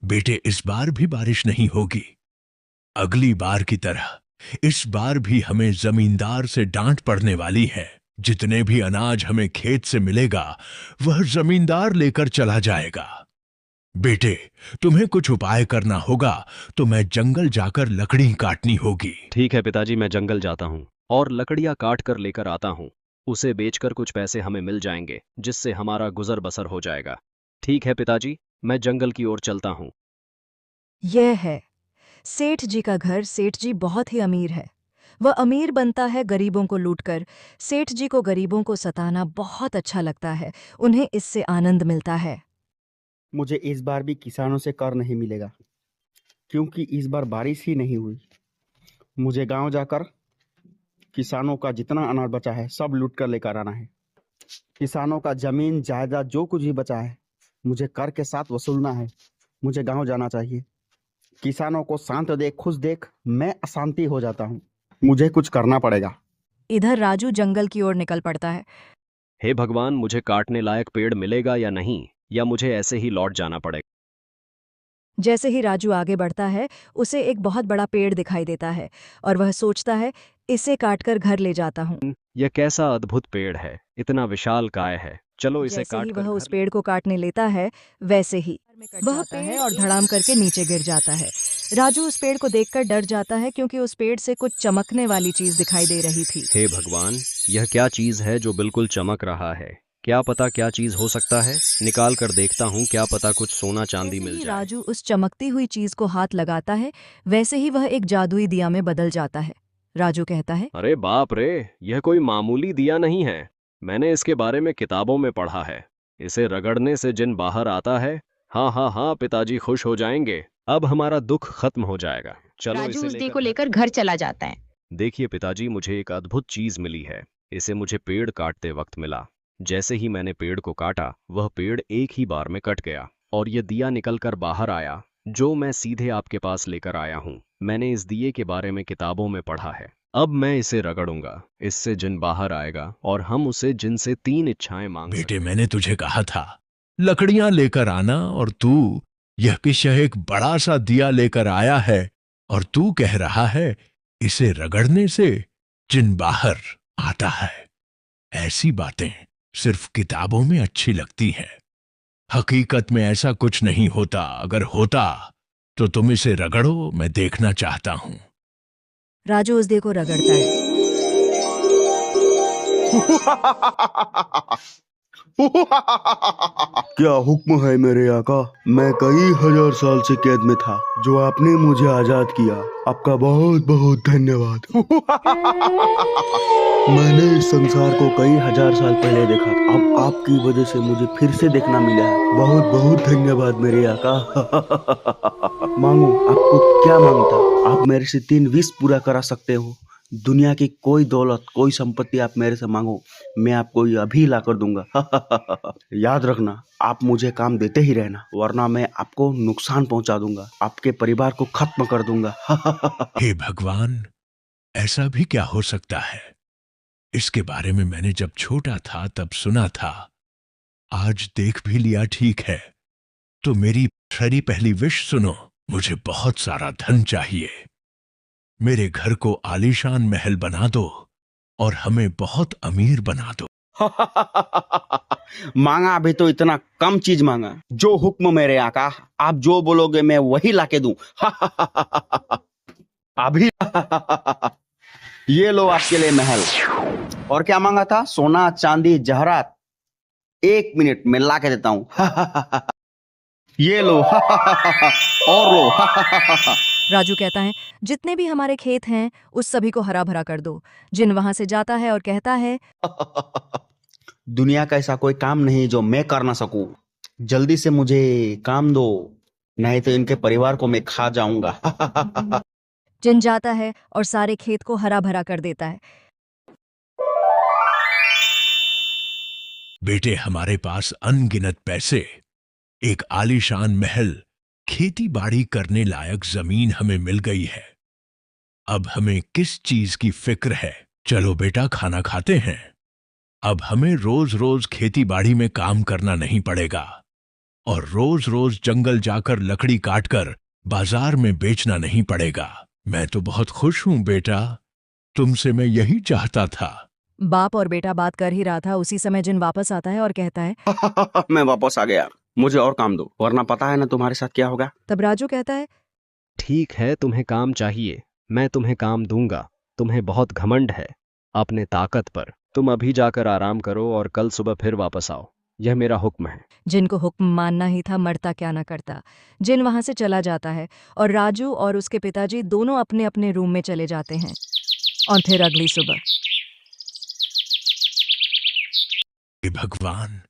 बेटे, इस बार भी बारिश नहीं होगी। अगली बार की तरह इस बार भी हमें जमींदार से डांट पड़ने वाली है। जितने भी अनाज हमें खेत से मिलेगा वह जमींदार लेकर चला जाएगा। बेटे, तुम्हें कुछ उपाय करना होगा, तो मैं जंगल जाकर लकड़ी काटनी होगी। ठीक है पिताजी, मैं जंगल जाता हूँ और लकड़ियाँ काट कर लेकर आता हूँ। उसे बेचकर कुछ पैसे हमें मिल जाएंगे, जिससे हमारा गुजर बसर हो जाएगा। ठीक है पिताजी, मैं जंगल की ओर चलता हूँ। यह है सेठ जी का घर। सेठ जी बहुत ही अमीर है। वह अमीर बनता है गरीबों को लूटकर। सेठ जी को गरीबों को सताना बहुत अच्छा लगता है। उन्हें इससे आनंद मिलता है। मुझे इस बार भी किसानों से कर नहीं मिलेगा, क्योंकि इस बार बारिश ही नहीं हुई। मुझे गांव जाकर किसानों का जितना अनाज बचा है सब लूट कर लेकर आना है। किसानों का जमीन जायदाद जो कुछ भी बचा है मुझे कर के साथ वसूलना है। मुझे गांव जाना चाहिए। किसानों को शांत देख, खुश देख मैं अशांति हो जाता हूँ। मुझे कुछ करना पड़ेगा। इधर राजू जंगल की ओर निकल पड़ता है। हे भगवान, मुझे काटने लायक पेड़ मिलेगा या नहीं, या मुझे ऐसे ही लौट जाना पड़ेगा। जैसे ही राजू आगे बढ़ता है उसे एक बहुत बड़ा पेड़ दिखाई देता है और वह सोचता है, इसे काटकर घर ले जाता हूँ। यह कैसा अद्भुत पेड़ है, इतना विशाल काय है। चलो इसे जैसे ही काट कर वह उस घर। पेड़ को काटने लेता है, वैसे ही वह जाता है और धड़ाम करके नीचे गिर जाता है। राजू उस पेड़ को देखकर डर जाता है, क्योंकि उस पेड़ से कुछ चमकने वाली चीज दिखाई दे रही थी। हे भगवान, यह क्या चीज है जो बिल्कुल चमक रहा है? क्या पता क्या चीज हो सकता है। निकाल कर देखता हूँ, क्या पता कुछ सोना चांदी जैसे मिल ही जाए। राजू उस चमकती हुई चीज को हाथ लगाता है, वैसे ही वह एक जादुई दिया में बदल जाता है। राजू कहता है, अरे बाप रे, यह कोई मामूली दिया नहीं है। मैंने इसके बारे में किताबों में पढ़ा है। इसे रगड़ने से जिन बाहर आता है। हाँ हाँ हाँ, पिताजी खुश हो जाएंगे। अब हमारा दुख खत्म हो जाएगा। चलो राजू इसे उस दिए लेकर को घर। लेकर घर चला जाता है। देखिए पिताजी, मुझे एक अद्भुत चीज मिली है। इसे मुझे पेड़ काटते वक्त मिला। जैसे ही मैंने पेड़ को काटा, वह पेड़ एक ही बार में कट गया और यह दिया निकलकर बाहर आया, जो मैं सीधे आपके पास लेकर आया हूँ। मैंने इस दिए के बारे में किताबों में पढ़ा है। अब मैं इसे रगड़ूंगा, इससे जिन बाहर आएगा और हम उसे जिनसे 3 इच्छाएं मांग बेटे, सकते हैं। मैंने तुझे कहा था लकड़ियां लेकर आना, और तू यह किशह एक बड़ा सा दिया लेकर आया है, और तू कह रहा है इसे रगड़ने से जिन बाहर आता है। ऐसी बातें सिर्फ किताबों में अच्छी लगती हैं। हकीकत में ऐसा कुछ नहीं होता। अगर होता तो तुम इसे रगड़ो, मैं देखना चाहता हूं। राजू उस दिए को रगड़ता है। क्या हुक्म है मेरे आका? मैं कई हजार साल से कैद में था, जो आपने मुझे आजाद किया। आपका बहुत बहुत धन्यवाद। मैंने इस संसार को कई हजार साल पहले देखा था। अब आपकी वजह से मुझे फिर से देखना मिला है। बहुत बहुत धन्यवाद मेरे आका। मांगो, आपको क्या मांगता? आप मेरे से 3 विश पूरा करा सकते हो। दुनिया की कोई दौलत, कोई संपत्ति आप मेरे से मांगो, मैं आपको ये अभी ला कर दूंगा। याद रखना, आप मुझे काम देते ही रहना, वरना मैं आपको नुकसान पहुंचा दूंगा, आपके परिवार को खत्म कर दूंगा। हे भगवान, ऐसा भी क्या हो सकता है? इसके बारे में मैंने जब छोटा था तब सुना था, आज देख भी लिया। ठीक है, तो मेरी खरी पहली विश सुनो। मुझे बहुत सारा धन चाहिए। मेरे घर को आलीशान महल बना दो और हमें बहुत अमीर बना दो। मांगा अभी तो इतना कम चीज मांगा। जो हुक्म मेरे आका, आप जो बोलोगे मैं वही लाके दूं। अभी ये लो आपके लिए महल। और क्या मांगा था? सोना, चांदी, जहरात। 1 मिनट में ला के देता हूं। ये लो। और लो। राजू कहता है, जितने भी हमारे खेत हैं उस सभी को हरा भरा कर दो। जिन वहां से जाता है और कहता है, दुनिया का ऐसा कोई काम नहीं जो मैं कर ना सकूं। जल्दी से मुझे काम दो, नहीं तो इनके परिवार को मैं खा जाऊंगा। जिन जाता है और सारे खेत को हरा भरा कर देता है। बेटे, हमारे पास अनगिनत पैसे, एक आलीशान महल, खेती बाड़ी करने लायक जमीन हमें मिल गई है। अब हमें किस चीज की फिक्र है? चलो बेटा, खाना खाते हैं। अब हमें रोज रोज खेती बाड़ी में काम करना नहीं पड़ेगा और रोज रोज जंगल जाकर लकड़ी काटकर बाजार में बेचना नहीं पड़ेगा। मैं तो बहुत खुश हूं बेटा, तुमसे मैं यही चाहता था। बाप और बेटा बात कर ही रहा था, उसी समय जिन वापस आता है और कहता है। मैं वापस आ गया, मुझे और काम दो, वरना पता है ना तुम्हारे साथ क्या होगा। तब राजू कहता है। ठीक है, तुम्हें काम चाहिए, मैं तुम्हें काम दूंगा। तुम्हें बहुत घमंड है अपने ताकत पर। तुम अभी जाकर आराम करो और कल सुबह फिर वापस आओ, यह मेरा हुक्म है। जिन को हुक्म मानना ही था, मरता क्या ना करता। जिन वहां से चला जाता है और राजू और उसके पिताजी दोनों अपने अपने रूम में चले जाते हैं। और फिर अगली सुबह। हे भगवान,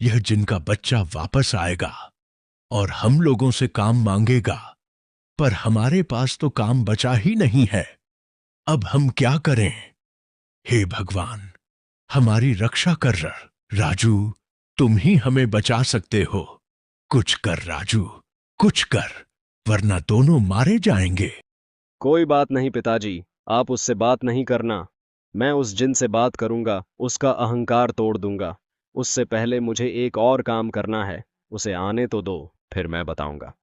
यह जिनका बच्चा वापस आएगा और हम लोगों से काम मांगेगा, पर हमारे पास तो काम बचा ही नहीं है। अब हम क्या करें? हे भगवान, हमारी रक्षा कर। राजू, तुम ही हमें बचा सकते हो। कुछ कर राजू, कुछ कर, वरना दोनों मारे जाएंगे। कोई बात नहीं पिताजी, आप उससे बात नहीं करना। मैं उस जिन से बात करूंगा, उसका अहंकार तोड़ दूंगा। उससे पहले मुझे एक और काम करना है, उसे आने तो दो, फिर मैं बताऊंगा।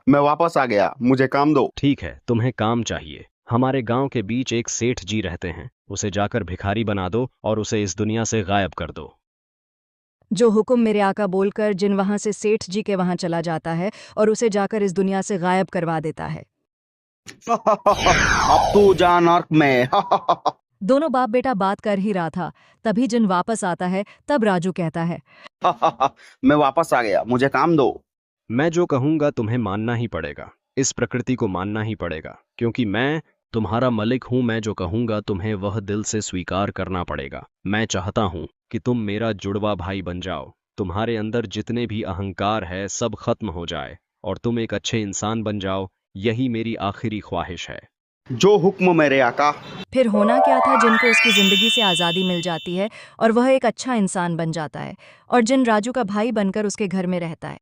मैं वापस आ गया, मुझे काम दो। ठीक है, तुम्हें काम चाहिए। हमारे गांव के बीच एक सेठ जी रहते हैं, उसे जाकर भिखारी बना दो और उसे इस दुनिया से गायब कर दो। जो हुक्म मेरे आका बोलकर जिन वहां से सेठ जी के वहां चला जाता है और उसे जाकर इस दुनिया से गायब करवा देता है। अब तू जा नर्क में। दोनों बाप बेटा बात कर ही रहा था, तभी जिन वापस आता है। तब राजू कहता है। मैं वापस आ गया, मुझे काम दो। मैं जो कहूंगा तुम्हें मानना ही पड़ेगा, इस प्रकृति को मानना ही पड़ेगा, क्योंकि मैं तुम्हारा मलिक हूं। मैं जो कहूंगा तुम्हें वह दिल से स्वीकार करना पड़ेगा। मैं चाहता हूं कि तुम मेरा जुड़वा भाई बन जाओ, तुम्हारे अंदर जितने भी अहंकार है सब खत्म हो जाए और तुम एक अच्छे इंसान बन जाओ। यही मेरी आखिरी ख्वाहिश है। जो हुक्म मेरे आका। फिर होना क्या था, जिनको उसकी जिंदगी से आज़ादी मिल जाती है और वह एक अच्छा इंसान बन जाता है और जिन राजू का भाई बनकर उसके घर में रहता है।